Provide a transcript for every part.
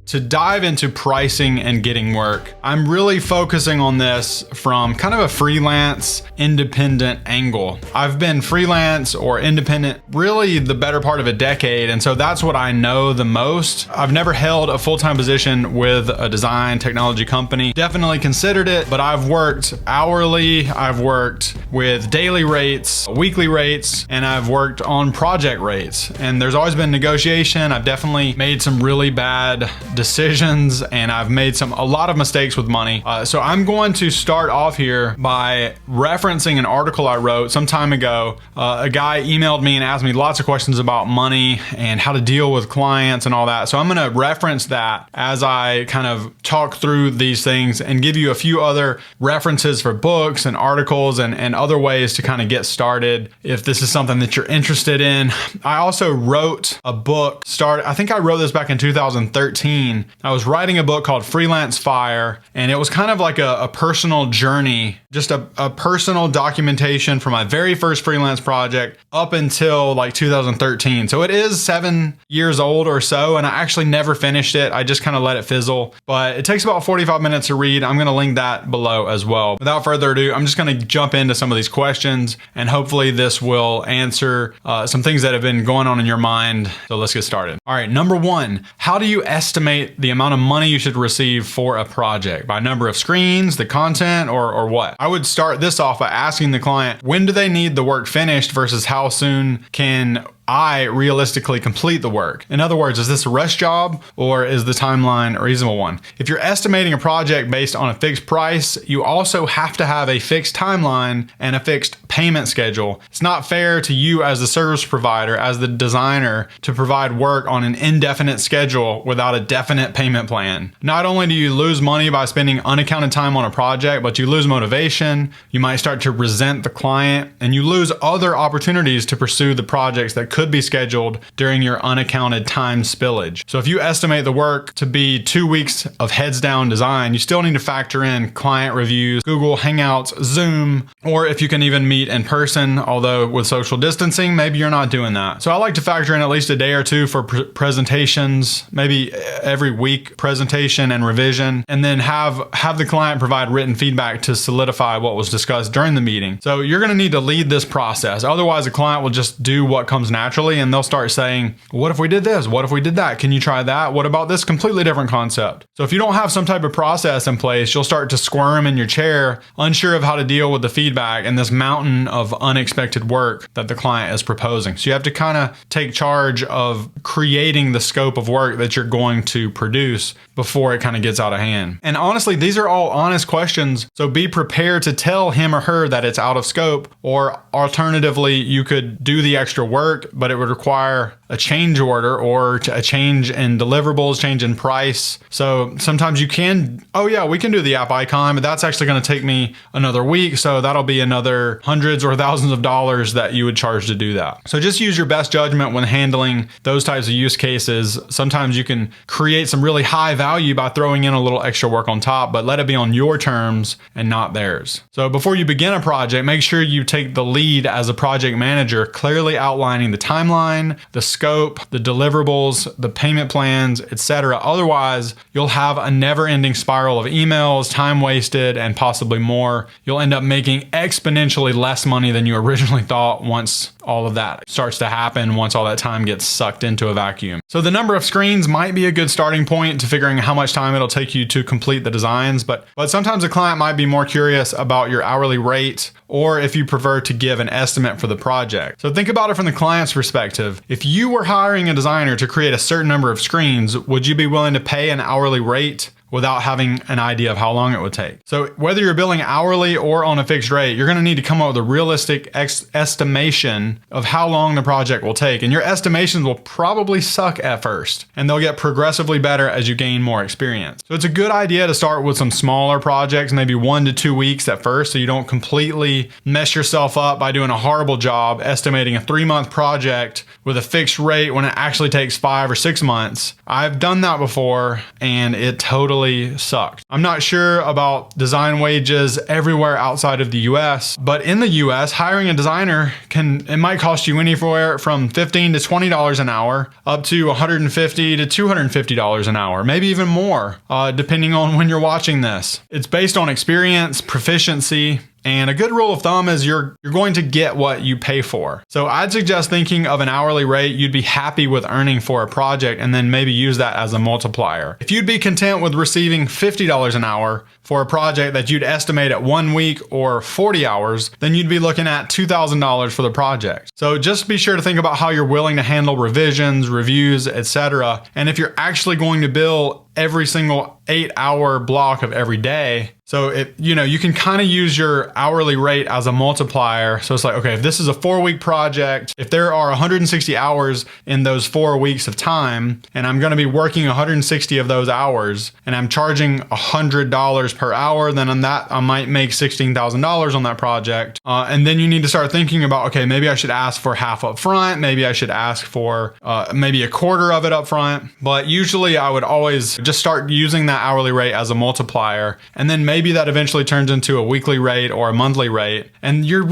to dive into pricing and getting work. I'm really focusing on this from kind of a freelance, independent angle. I've been freelance or independent really the better part of a decade, and so that's what I know the most. I've never held a full-time position with a design technology company. Definitely considered it, but I've worked hourly, I've worked with daily rates, weekly rates, and I've worked on project rates. And there's always been negotiation. I've definitely made some really bad decisions, and I've made a lot of mistakes with money. So I'm going to start off here by referencing an article I wrote some time ago. A guy emailed me and asked me lots of questions about money and how to deal with clients and all that. So I'm going to reference that as I kind of talk through these things and give you a few other references for books and articles and other ways to kind of get started if this is something that you're interested in. I also wrote a book, I think I wrote this back in 2013. I was writing a book called Freelance Fire, and it was kind of like a personal journey, just a personal documentation from my very first freelance project up until like 2013. So it is 7 years old or so, and I actually never finished it. I just kind of let it fizzle, but it takes about 45 minutes to read. I'm going to link that below as well. Without further ado, I'm just going to jump into some of these questions, and hopefully this will answer some things that have been going on in your mind. So let's get started. All right, number one, how do you estimate the amount of money you should receive for a project? By number of screens, the content, or what? I would start this off by asking the client, when do they need the work finished versus how soon can I realistically complete the work? In other words, is this a rush job or is the timeline a reasonable one? If you're estimating a project based on a fixed price, you also have to have a fixed timeline and a fixed payment schedule. It's not fair to you as the service provider, as the designer, to provide work on an indefinite schedule without a definite payment plan. Not only do you lose money by spending unaccounted time on a project, but you lose motivation, you might start to resent the client, and you lose other opportunities to pursue the projects that could be scheduled during your unaccounted time spillage. So if you estimate the work to be 2 weeks of heads down design, you still need to factor in client reviews, Google Hangouts, Zoom, or if you can even meet in person, although with social distancing, maybe you're not doing that. So I like to factor in at least a day or two for presentations, maybe every week presentation and revision, and then have the client provide written feedback to solidify what was discussed during the meeting. So you're going to need to lead this process. Otherwise, the client will just do what comes naturally, and they'll start saying, what if we did this? What if we did that? Can you try that? What about this completely different concept? So if you don't have some type of process in place, you'll start to squirm in your chair, unsure of how to deal with the feedback and this mountain of unexpected work that the client is proposing. So you have to kind of take charge of creating the scope of work that you're going to produce before it kind of gets out of hand. And honestly, these are all honest questions, so be prepared to tell him or her that it's out of scope, or alternatively, you could do the extra work, but it would require a change order or a change in deliverables, change in price. So sometimes you can, oh yeah, we can do the app icon, but that's actually going to take me another week. So that'll be another hundreds or thousands of dollars that you would charge to do that. So just use your best judgment when handling those types of use cases. Sometimes you can create some really high value by throwing in a little extra work on top, but let it be on your terms and not theirs. So before you begin a project, make sure you take the lead as a project manager, clearly outlining the timeline, the scope, the deliverables, the payment plans, etc. Otherwise, you'll have a never-ending spiral of emails, time wasted, and possibly more. You'll end up making exponentially less money than you originally thought once all of that starts to happen, once all that time gets sucked into a vacuum. So the number of screens might be a good starting point to figuring how much time it'll take you to complete the designs, but sometimes a client might be more curious about your hourly rate, or if you prefer to give an estimate for the project. So think about it from the client's perspective. If you were hiring a designer to create a certain number of screens, would you be willing to pay an hourly rate without having an idea of how long it would take? So whether you're billing hourly or on a fixed rate, you're going to need to come up with a realistic estimation of how long the project will take. And your estimations will probably suck at first, and they'll get progressively better as you gain more experience. So it's a good idea to start with some smaller projects, maybe 1 to 2 weeks at first, so you don't completely mess yourself up by doing a horrible job estimating a 3-month project with a fixed rate when it actually takes 5 or 6 months. I've done that before, and it totally really sucked. I'm not sure about design wages everywhere outside of the US, but in the US, hiring a designer it might cost you anywhere from $15 to $20 an hour up to $150 to $250 an hour, maybe even more, depending on when you're watching this. It's based on experience, proficiency, and a good rule of thumb is you're going to get what you pay for. So I'd suggest thinking of an hourly rate you'd be happy with earning for a project, and then maybe use that as a multiplier. If you'd be content with receiving $50 an hour for a project that you'd estimate at 1 week or 40 hours, then you'd be looking at $2,000 for the project. So just be sure to think about how you're willing to handle revisions, reviews, etc. And if you're actually going to bill every single 8-hour block of every day. So you can kind of use your hourly rate as a multiplier. So it's like, okay, if this is a 4-week project, if there are 160 hours in those 4 weeks of time, and I'm going to be working 160 of those hours, and I'm charging $100 per hour, then on that, I might make $16,000 on that project. And then you need to start thinking about, okay, maybe I should ask for half up front. Maybe I should ask for maybe a quarter of it up front. But usually I would always just start using that hourly rate as a multiplier. And then maybe that eventually turns into a weekly rate or a monthly rate. And you're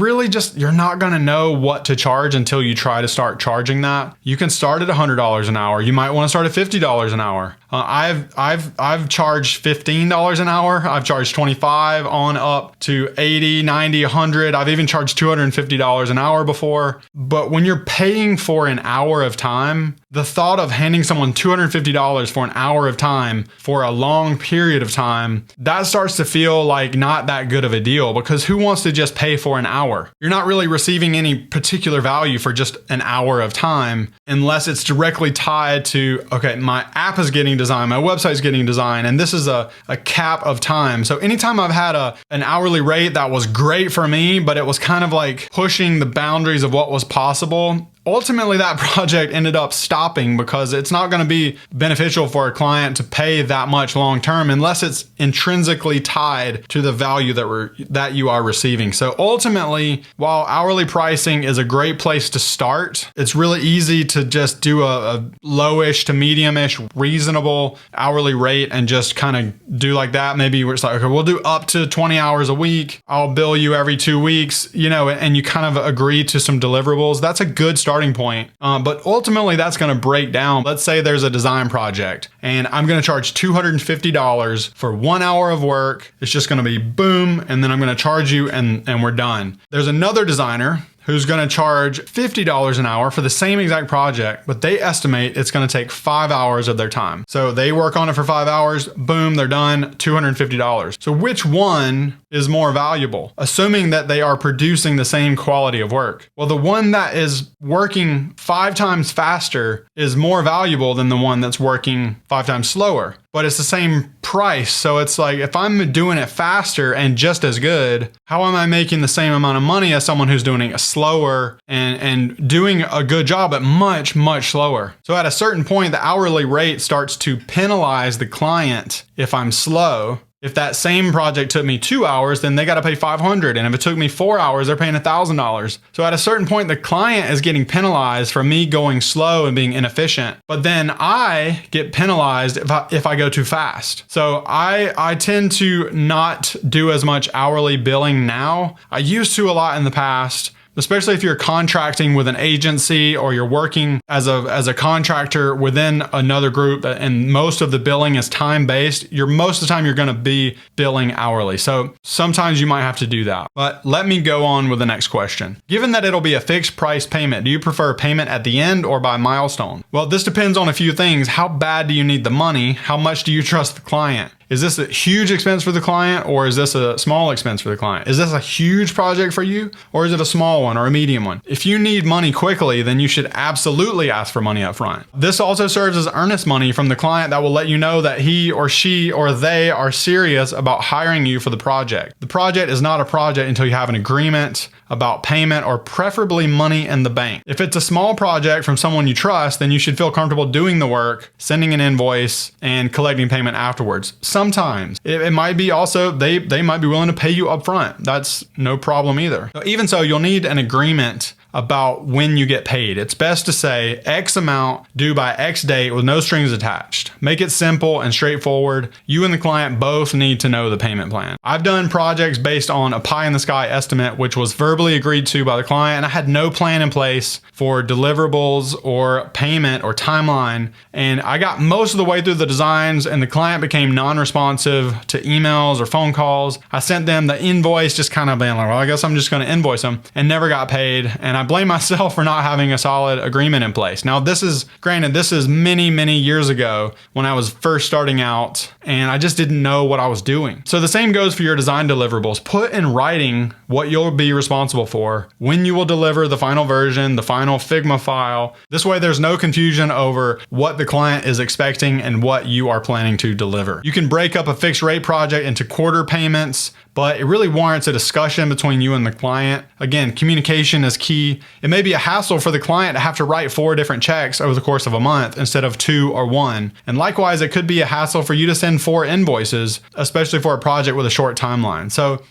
not going to know what to charge until you try to start charging that. You can start at $100 an hour. You might want to start at $50 an hour. I've charged $15 an hour. I've charged $25 on up to $80, $90, $100. I've even charged $250 an hour before. But when you're paying for an hour of time, the thought of handing someone $250 for an hour of time for a long period of time, that starts to feel like not that good of a deal, because who wants to just pay for an hour? You're not really receiving any particular value for just an hour of time unless it's directly tied to, okay, my app is getting designed, my website's getting designed, and this is a cap of time. So anytime I've had an hourly rate that was great for me, but it was kind of like pushing the boundaries of what was possible, ultimately that project ended up stopping, because it's not going to be beneficial for a client to pay that much long term unless it's intrinsically tied to the value that you are receiving. So ultimately, while hourly pricing is a great place to start, it's really easy to just do a lowish to medium-ish reasonable hourly rate and just kind of do like that. Maybe it's like, okay, we'll do up to 20 hours a week. I'll bill you every 2 weeks, and you kind of agree to some deliverables. That's a good starting point. But ultimately that's going to break down. Let's say there's a design project and I'm going to charge $250 for 1 hour of work. It's just going to be boom. And then I'm going to charge you and we're done. There's another designer who's going to charge $50 an hour for the same exact project, but they estimate it's going to take 5 hours of their time. So they work on it for 5 hours, boom, they're done, $250. So which one is more valuable, assuming that they are producing the same quality of work? Well, the one that is working 5 times faster is more valuable than the one that's working 5 times slower, but it's the same price. So it's like, if I'm doing it faster and just as good, how am I making the same amount of money as someone who's doing it slower and doing a good job but much, much slower? So at a certain point, the hourly rate starts to penalize the client if I'm slow. If that same project took me 2 hours, then they got to pay $500. And if it took me 4 hours, they're paying $1,000. So at a certain point, the client is getting penalized for me going slow and being inefficient. But then I get penalized if I go too fast. So I tend to not do as much hourly billing now. I used to a lot in the past, especially if you're contracting with an agency or you're working as a contractor within another group and most of the billing is time-based, most of the time you're going to be billing hourly. So sometimes you might have to do that. But let me go on with the next question. Given that it'll be a fixed price payment, do you prefer payment at the end or by milestone? Well, this depends on a few things. How bad do you need the money? How much do you trust the client? Is this a huge expense for the client, or is this a small expense for the client? Is this a huge project for you, or is it a small one or a medium one? If you need money quickly, then you should absolutely ask for money up front. This also serves as earnest money from the client that will let you know that he or she or they are serious about hiring you for the project. The project is not a project until you have an agreement about payment or preferably money in the bank. If it's a small project from someone you trust, then you should feel comfortable doing the work, sending an invoice, and collecting payment afterwards. Sometimes it might be also, they might be willing to pay you up front. That's no problem either. Even so, you'll need an agreement about when you get paid. It's best to say X amount due by X date with no strings attached. Make it simple and straightforward. You and the client both need to know the payment plan. I've done projects based on a pie in the sky estimate, which was verbally agreed to by the client, and I had no plan in place for deliverables or payment or timeline. And I got most of the way through the designs and the client became non-responsive to emails or phone calls. I sent them the invoice, just kind of being like, well, I guess I'm just going to invoice them, and never got paid. And I blame myself for not having a solid agreement in place. Now, this is many, many years ago when I was first starting out and I just didn't know what I was doing. So the same goes for your design deliverables. Put in writing what you'll be responsible for, when you will deliver the final version, the final Figma file. This way there's no confusion over what the client is expecting and what you are planning to deliver. You can break up a fixed rate project into quarter payments, but it really warrants a discussion between you and the client. Again, communication is key. It may be a hassle for the client to have to write 4 different checks over the course of a month instead of 2 or 1. And likewise, it could be a hassle for you to send 4 invoices, especially for a project with a short timeline. So,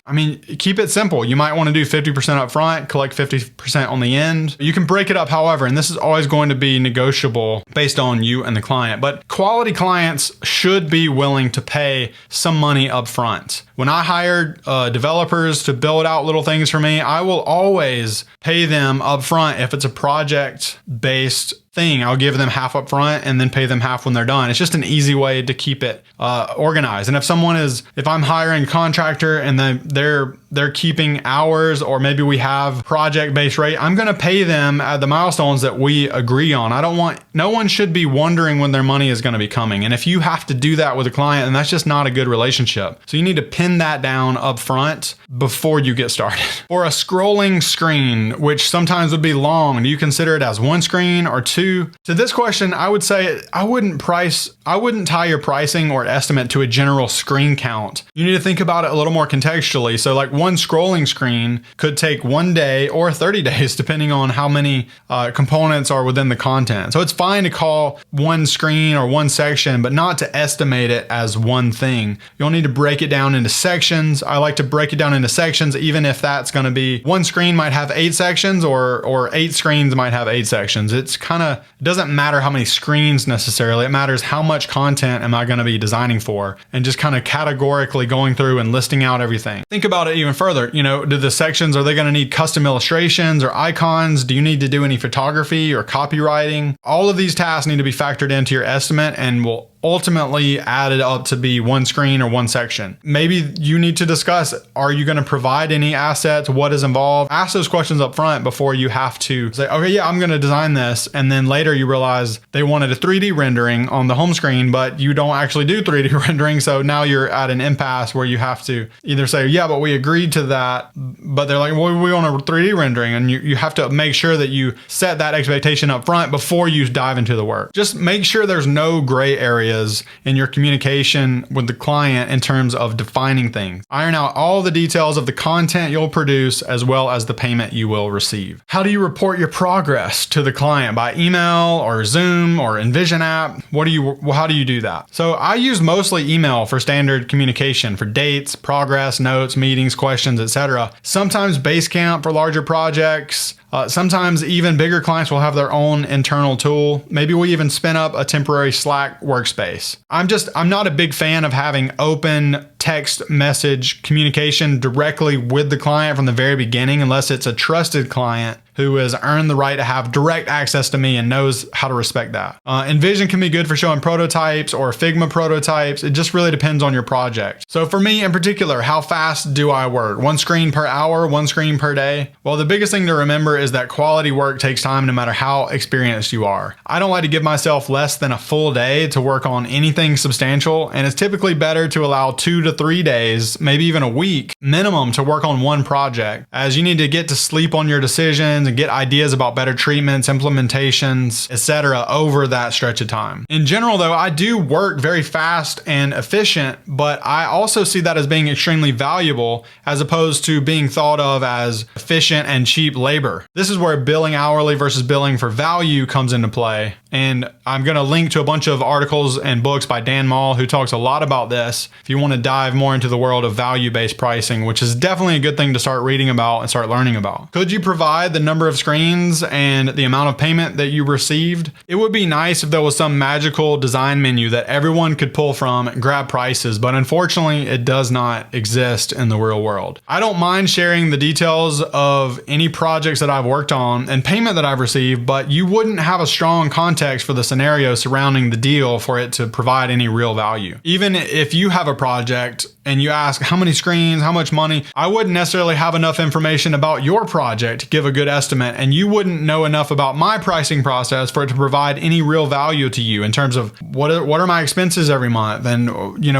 keep it simple. You might want to do 50% up front, collect 50% on the end. You can break it up however, and this is always going to be negotiable based on you and the client. But quality clients should be willing to pay some money up front. When I hired developers to build out little things for me, I will always pay them up front if it's a project-based thing. I'll give them half up front and then pay them half when they're done. It's just an easy way to keep it organized. And if I'm hiring a contractor and then they're keeping hours, or maybe we have project-based rate, I'm going to pay them at the milestones that we agree on. No one should be wondering when their money is going to be coming. And if you have to do that with a client, then that's just not a good relationship. So you need to pin that down up front before you get started. For a scrolling screen, which sometimes would be long, do you consider it as 1 screen or 2? To this question, I would say I wouldn't tie your pricing or estimate to a general screen count. You need to think about it a little more contextually. So like one scrolling screen could take 1 day or 30 days, depending on how many components are within the content. So it's fine to call 1 screen or 1 section, but not to estimate it as one thing. You'll need to break it down into sections. I like to break it down into sections, even if that's going to be 1 screen might have 8 sections or 8 screens might have 8 sections. It doesn't matter how many screens necessarily. It matters how much content am I going to be designing for, and just kind of categorically going through and listing out everything. Think about it even further. Do the sections, are they going to need custom illustrations or icons? Do you need to do any photography or copywriting? All of these tasks need to be factored into your estimate and will ultimately add it up to be 1 screen or 1 section. Maybe you need to discuss, are you going to provide any assets? What is involved? Ask those questions up front before you have to say, okay, yeah, I'm going to design this. And then later you realize they wanted a 3D rendering on the home screen, but you don't actually do 3D rendering. So now you're at an impasse where you have to either say, yeah, but we agreed to that. But they're like, well, we want a 3D rendering. And you have to make sure that you set that expectation up front before you dive into the work. Just make sure there's no gray area in your communication with the client in terms of defining things. Iron out all the details of the content you'll produce as well as the payment you will receive. How do you report your progress to the client? By email or Zoom or InVision app? How do you do that? So I use mostly email for standard communication for dates, progress, notes, meetings, questions, etc. Sometimes Basecamp for larger projects. Sometimes even bigger clients will have their own internal tool. Maybe we even spin up a temporary Slack workspace. I'm not a big fan of having open text message communication directly with the client from the very beginning, unless it's a trusted client who has earned the right to have direct access to me and knows how to respect that. InVision can be good for showing prototypes or Figma prototypes. It just really depends on your project. So for me in particular, how fast do I work? 1 screen per hour, 1 screen per day? Well, the biggest thing to remember is that quality work takes time no matter how experienced you are. I don't like to give myself less than a full day to work on anything substantial, and it's typically better to allow 2 to 3 days, maybe even a week minimum to work on one project, as you need to get to sleep on your decisions and get ideas about better treatments, implementations, etc. over that stretch of time. In general though, I do work very fast and efficient, but I also see that as being extremely valuable as opposed to being thought of as efficient and cheap labor. This is where billing hourly versus billing for value comes into play. And I'm going to link to a bunch of articles and books by Dan Mall, who talks a lot about this if you want to dive more into the world of value-based pricing, which is definitely a good thing to start reading about and start learning about. Could you provide the number of screens and the amount of payment that you received? It would be nice if there was some magical design menu that everyone could pull from and grab prices, but unfortunately it does not exist in the real world. I don't mind sharing the details of any projects that I've worked on and payment that I've received, but you wouldn't have a strong context for the scenario surrounding the deal for it to provide any real value. Even if you have a project and you ask how many screens, how much money, I wouldn't necessarily have enough information about your project to give a good estimate, and you wouldn't know enough about my pricing process for it to provide any real value to you in terms of what are my expenses every month, and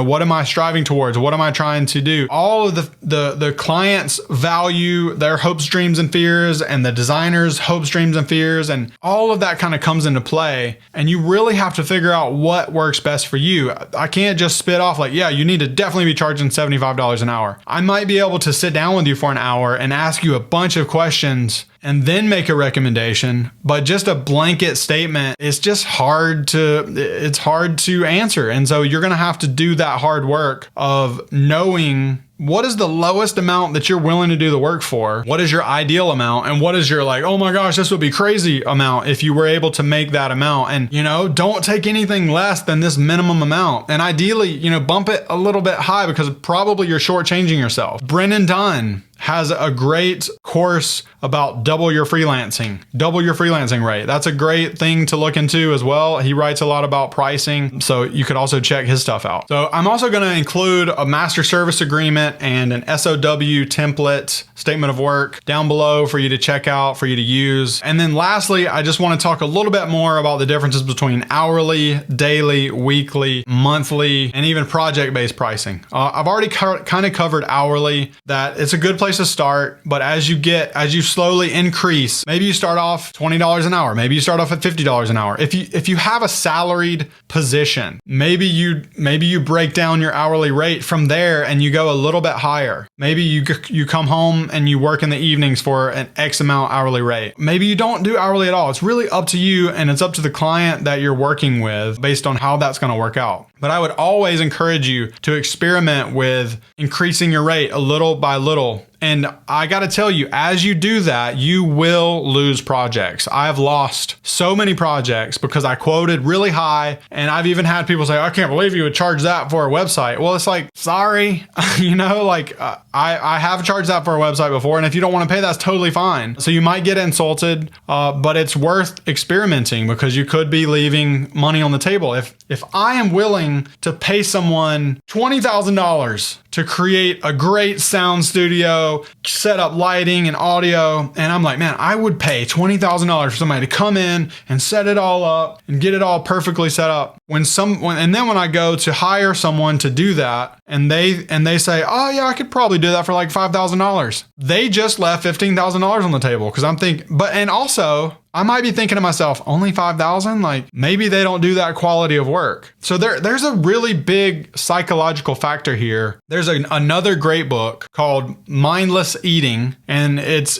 what am I striving towards, what am I trying to do. All of the clients value their hopes, dreams, and fears, and the designer's hopes, dreams, and fears, and all of that kind of comes into play. And you really have to figure out what works best for you. I can't just spit off like, yeah, you need to definitely be charging $75 an hour. I might be able to sit down with you for an hour and ask you a bunch of questions and then make a recommendation, but just a blanket statement, it's hard to answer. And so you're going to have to do that hard work of knowing what is the lowest amount that you're willing to do the work for? What is your ideal amount? And what is your oh my gosh, this would be crazy amount if you were able to make that amount? And, don't take anything less than this minimum amount. And ideally, bump it a little bit high because probably you're shortchanging yourself. Brennan Dunn has a great course about double your freelancing rate. That's a great thing to look into as well. He writes a lot about pricing, so you could also check his stuff out. So I'm also going to include a master service agreement and an SOW template statement of work down below for you to check out, for you to use. And then lastly, I just want to talk a little bit more about the differences between hourly, daily, weekly, monthly, and even project-based pricing. I've already kind of covered hourly, that it's a good place to start, but as you slowly increase, maybe you start off $20 an hour, maybe you start off at $50 an hour. If you have a salaried position, maybe you break down your hourly rate from there and you go a little bit higher. Maybe you come home and you work in the evenings for an X amount hourly rate. Maybe you don't do hourly at all. It's really up to you, and it's up to the client that you're working with based on how that's going to work out. But I would always encourage you to experiment with increasing your rate a little by little. And I got to tell you, as you do that, you will lose projects. I've lost so many projects because I quoted really high, and I've even had people say, I can't believe you would charge that for a website. Well, it's like, sorry, I have charged that for a website before, and if you don't want to pay, that's totally fine. So you might get insulted, but it's worth experimenting because you could be leaving money on the table. If I am willing to pay someone $20,000 to create a great sound studio, set up lighting and audio, and I'm like, man, I would pay $20,000 for somebody to come in and set it all up and get it all perfectly set up. And then when I go to hire someone to do that, and they say, oh yeah, I could probably do that for like $5,000. They just left $15,000 on the table because I'm thinking, and also I might be thinking to myself, only 5,000? Like maybe they don't do that quality of work. So there's a really big psychological factor here. There's another great book called Mindless Eating, and it's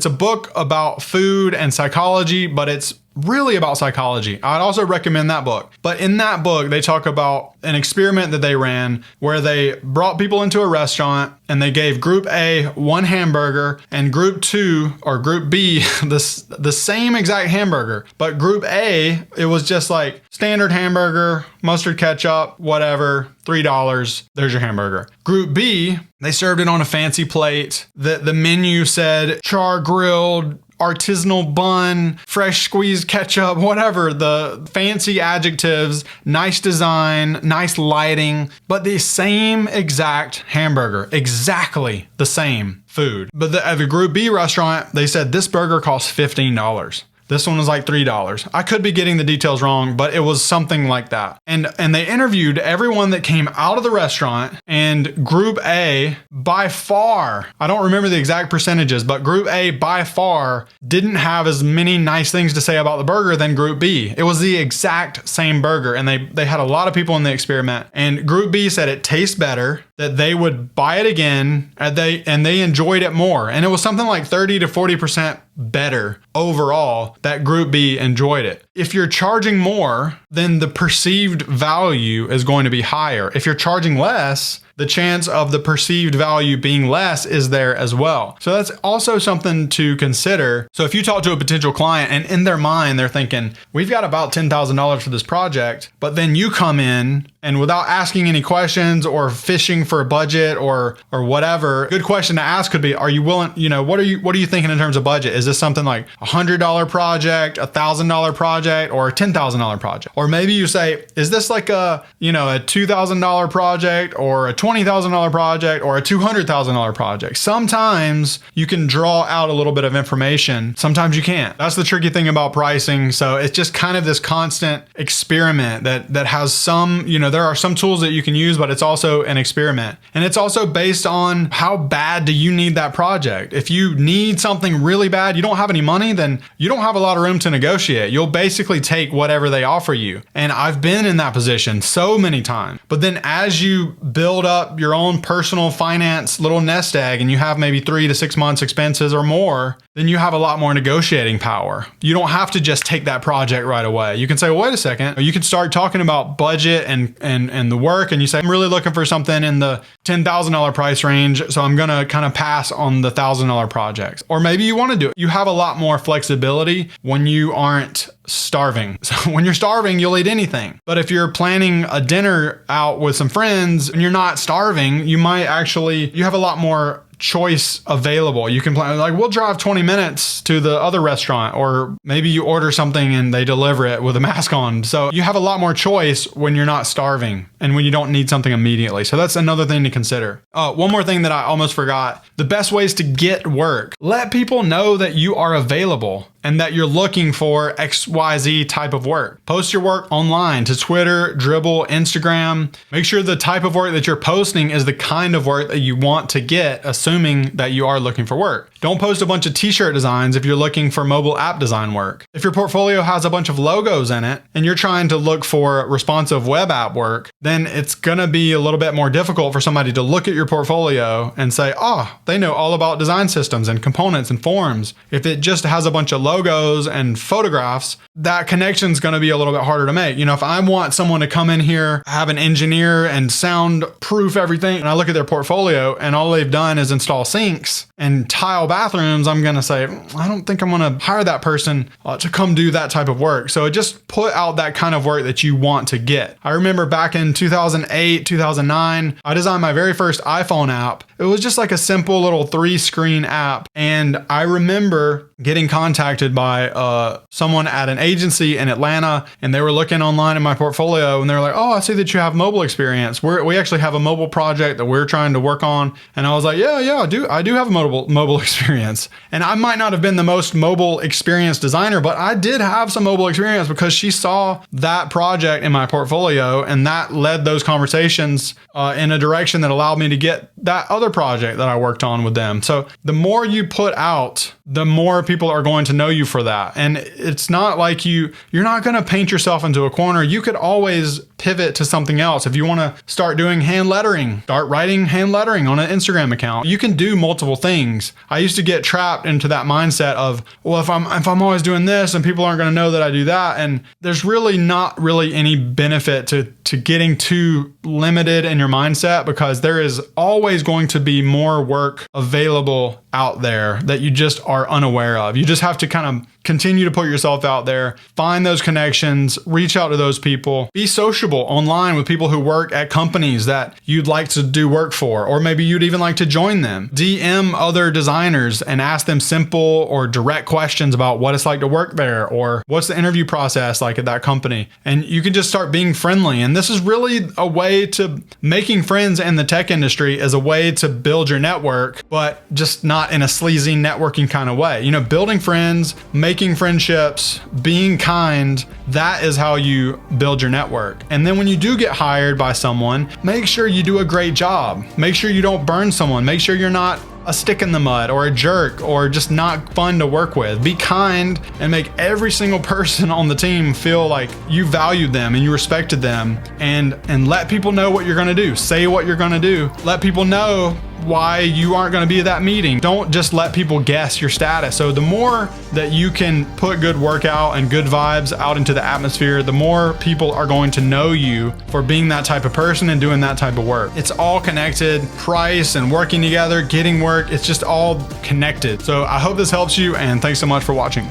a book about food and psychology, but it's really about psychology. I'd also recommend that book. But in that book, they talk about an experiment that they ran where they brought people into a restaurant and they gave group A one hamburger and group B the same exact hamburger. But group A, it was just like standard hamburger, mustard, ketchup, whatever, $3. There's your hamburger. Group B, they served it on a fancy plate. The menu said char grilled, artisanal bun, fresh squeezed ketchup, whatever, the fancy adjectives, nice design, nice lighting, but the same exact hamburger, exactly the same food. But at the Group B restaurant, they said this burger costs $15. This one was like $3. I could be getting the details wrong, but it was something like that. And they interviewed everyone that came out of the restaurant, and Group A by far, I don't remember the exact percentages, but Group A by far didn't have as many nice things to say about the burger than Group B. It was the exact same burger, and they had a lot of people in the experiment. And Group B said it tastes better, that they would buy it again, and they enjoyed it more. And it was something like 30 to 40% better overall, that group B enjoyed it. If you're charging more, then the perceived value is going to be higher. If you're charging less, the chance of the perceived value being less is there as well. So that's also something to consider. So if you talk to a potential client and in their mind, they're thinking, we've got about $10,000 for this project, but then you come in and without asking any questions or fishing for a budget or whatever, a good question to ask could be, are you willing, what are you thinking in terms of budget? Is this something like $100 project, $1,000 project, or a $10,000 project? Or maybe you say, is this like a $2,000 project or a $20,000 project or a $200,000 project? Sometimes you can draw out a little bit of information. Sometimes you can't. That's the tricky thing about pricing. So it's just kind of this constant experiment that has some, there are some tools that you can use, but it's also an experiment. And it's also based on how bad do you need that project. If you need something really bad, you don't have any money, then you don't have a lot of room to negotiate. You'll basically take whatever they offer you. And I've been in that position so many times. But then as you build up your own personal finance little nest egg and you have maybe 3 to 6 months expenses or more, then you have a lot more negotiating power. You don't have to just take that project right away. You can say, well, wait a second. You can start talking about budget and the work, and you say, I'm really looking for something in the $10,000 price range, so I'm gonna kind of pass on the $1,000 projects. Or maybe you want to do it. You have a lot more flexibility when you aren't starving. So when you're starving, you'll eat anything. But if you're planning a dinner out with some friends and you're not starving, you have a lot more choice available. You can plan, like, we'll drive 20 minutes to the other restaurant, or maybe you order something and they deliver it with a mask on. So you have a lot more choice when you're not starving and when you don't need something immediately. So that's another thing to consider. One more thing that I almost forgot. The best ways to get work. Let people know that you are available and that you're looking for XYZ type of work. Post your work online to Twitter, Dribbble, Instagram. Make sure the type of work that you're posting is the kind of work that you want to get, assuming that you are looking for work. Don't post a bunch of t-shirt designs if you're looking for mobile app design work. If your portfolio has a bunch of logos in it and you're trying to look for responsive web app work, then it's gonna be a little bit more difficult for somebody to look at your portfolio and say, oh, they know all about design systems and components and forms. If it just has a bunch of logos and photographs, that connection's gonna be a little bit harder to make. If I want someone to come in here, have an engineer and soundproof everything, and I look at their portfolio and all they've done is install sinks and tile bathrooms, I'm gonna say, I don't think I'm gonna hire that person to come do that type of work. So just put out that kind of work that you want to get. I remember back in 2008, 2009, I designed my very first iPhone app. It was just like a simple little 3-screen app. And I remember getting contacted by someone at an agency in Atlanta, and they were looking online in my portfolio and they were like, oh, I see that you have mobile experience. We actually have a mobile project that we're trying to work on. And I was like, yeah, I do have a mobile experience. And I might not have been the most mobile experienced designer, but I did have some mobile experience because she saw that project in my portfolio, and that led those conversations in a direction that allowed me to get that other project that I worked on with them. So the more you put out, the more people are going to know you for that. And it's not like you're not going to paint yourself into a corner. You could always pivot to something else. If you want to start doing hand lettering, start writing hand lettering on an Instagram account. You can do multiple things. I used to get trapped into that mindset of, well, if I'm always doing this and people aren't going to know that I do that. And there's really not really any benefit to getting too limited in your mindset, because there is always going to be more work available out there that you just are unaware of. You just have to kind of continue to put yourself out there, find those connections, reach out to those people, be sociable online with people who work at companies that you'd like to do work for, or maybe you'd even like to join them. DM other designers and ask them simple or direct questions about what it's like to work there, or what's the interview process like at that company. And you can just start being friendly. And this is really a way to making friends in the tech industry, is a way to build your network, but just not in a sleazy networking kind of way. Building friends, making friendships, being kind, that is how you build your network. And then when you do get hired by someone, make sure you do a great job. Make sure you don't burn someone. Make sure you're not a stick in the mud or a jerk or just not fun to work with. Be kind and make every single person on the team feel like you valued them and you respected them, and let people know what you're going to do. Say what you're going to do. Let people know why you aren't going to be at that meeting. Don't just let people guess your status. So the more that you can put good work out and good vibes out into the atmosphere, the more people are going to know you for being that type of person and doing that type of work. It's all connected. Price and working together, getting work, it's just all connected. So I hope this helps you, and thanks so much for watching.